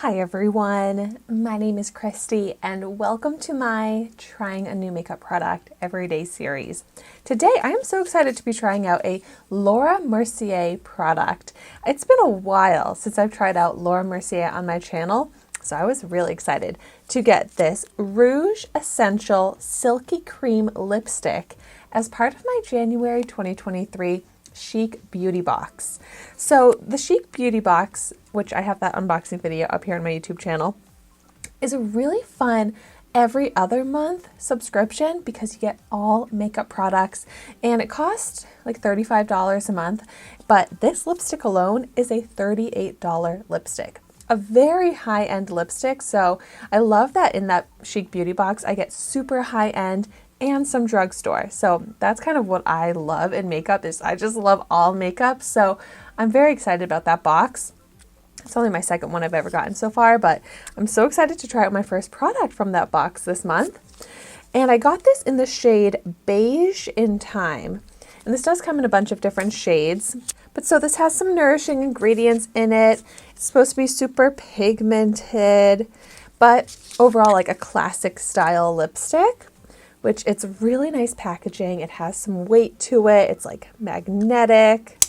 Hi everyone, my name is Christy and welcome to my Trying a New Makeup Product Everyday series. Today I am so excited to be trying out a Laura Mercier product. It's been a while since I've tried out Laura Mercier on my channel, so I was really excited to get this Rouge Essentiel Silky Cream Lipstick as part of my January 2023 Chic Beauty Box. So the Chic Beauty Box, which I have that unboxing video up here on my YouTube channel, is a really fun every other month subscription because you get all makeup products and it costs like $35 a month, but this lipstick alone is a $38 lipstick. A very high-end lipstick, so I love that in that Chic Beauty Box I get super high-end and some drugstore. So that's kind of what I love in makeup, is I just love all makeup. So I'm very excited about that box. It's only my second one I've ever gotten so far, but I'm so excited to try out my first product from that box this month. And I got this in the shade Beige Intime. And this does come in a bunch of different shades. But so this has some nourishing ingredients in it. It's supposed to be super pigmented, but overall like a classic style lipstick, which it's really nice packaging. It has some weight to it. It's like magnetic.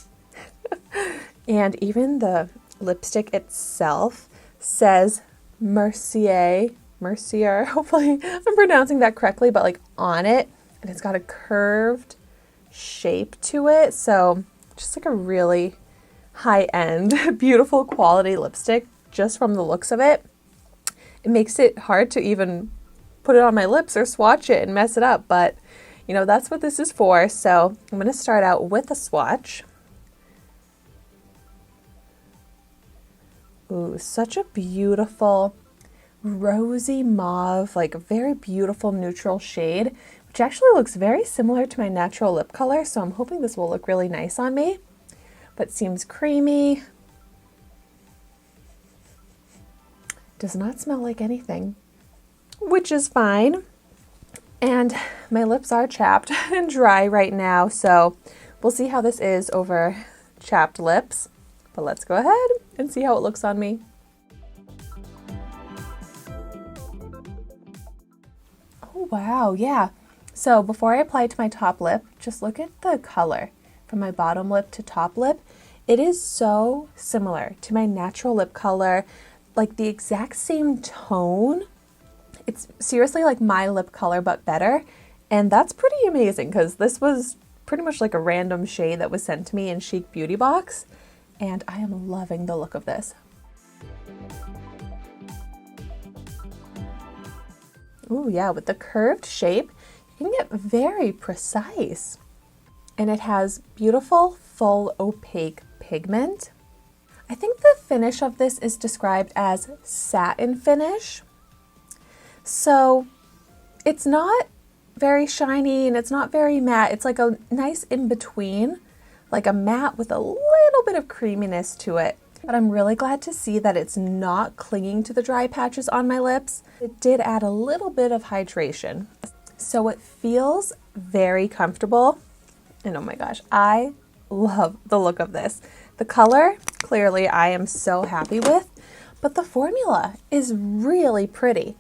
And even the lipstick itself says Mercier, hopefully I'm pronouncing that correctly, but like on it, and it's got a curved shape to it. So just like a really high-end, beautiful quality lipstick just from the looks of it. It makes it hard to even put it on my lips or swatch it and mess it up, but you know, that's what this is for. So I'm going to start out with a swatch. Ooh, such a beautiful rosy mauve, like a very beautiful neutral shade, which actually looks very similar to my natural lip color. So I'm hoping this will look really nice on me, but seems creamy. Does not smell like anything, which is fine. And my lips are chapped and dry right now, so we'll see how this is over chapped lips. But let's go ahead and see how it looks on me. Oh wow, yeah. So before I apply it to my top lip, just look at the color from my bottom lip to top lip. It is so similar to my natural lip color, like the exact same tone. It's seriously like my lip color, but better. And that's pretty amazing because this was pretty much like a random shade that was sent to me in Chic Beauty Box. And I am loving the look of this. Ooh, yeah, with the curved shape, you can get very precise. And it has beautiful, full, opaque pigment. I think the finish of this is described as satin finish. So it's not very shiny and it's not very matte. It's like a nice in-between, like a matte with a little bit of creaminess to it. But I'm really glad to see that it's not clinging to the dry patches on my lips. It did add a little bit of hydration. So it feels very comfortable. And oh my gosh, I love the look of this. The color, clearly I am so happy with, but the formula is really pretty.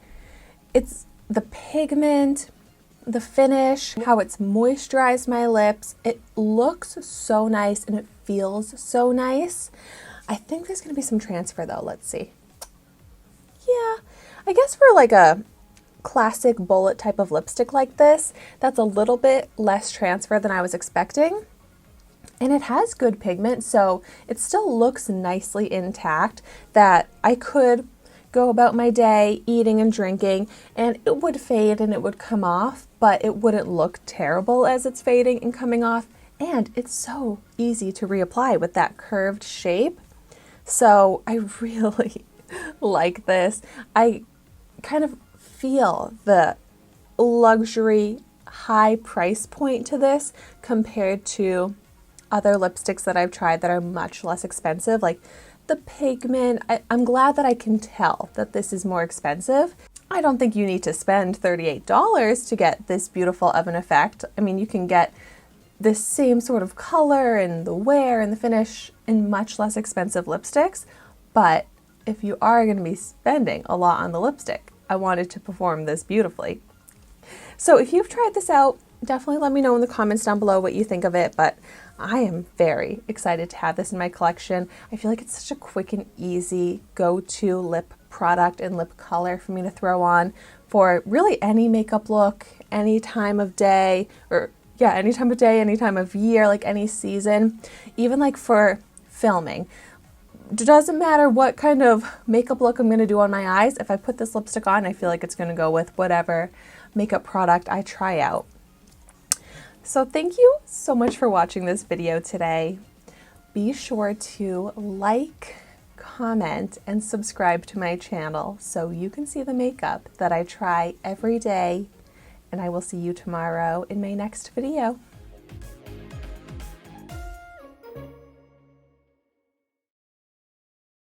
It's the pigment, the finish, how it's moisturized my lips. It looks so nice and it feels so nice. I think there's going to be some transfer though. Let's see. Yeah, I guess for like a classic bullet type of lipstick like this, that's a little bit less transfer than I was expecting. And it has good pigment, so it still looks nicely intact, that I could go about my day eating and drinking and it would fade and it would come off, but it wouldn't look terrible as it's fading and coming off. And it's so easy to reapply with that curved shape. So I really like this. I kind of feel the luxury high price point to this compared to other lipsticks that I've tried that are much less expensive. Like the pigment, I'm glad that I can tell that this is more expensive. I don't think you need to spend $38 to get this beautiful of an effect. I mean, you can get this same sort of color and the wear and the finish in much less expensive lipsticks, but if you are going to be spending a lot on the lipstick, I wanted to perform this beautifully. So if you've tried this out, definitely let me know in the comments down below what you think of it, but I am very excited to have this in my collection. I feel like it's such a quick and easy go-to lip product and lip color for me to throw on for really any makeup look, any time of day, or yeah, any time of day, any time of year, like any season, even like for filming. It doesn't matter what kind of makeup look I'm going to do on my eyes. If I put this lipstick on, I feel like it's going to go with whatever makeup product I try out. So thank you so much for watching this video today. Be sure to like, comment, and subscribe to my channel so you can see the makeup that I try every day. And I will see you tomorrow in my next video.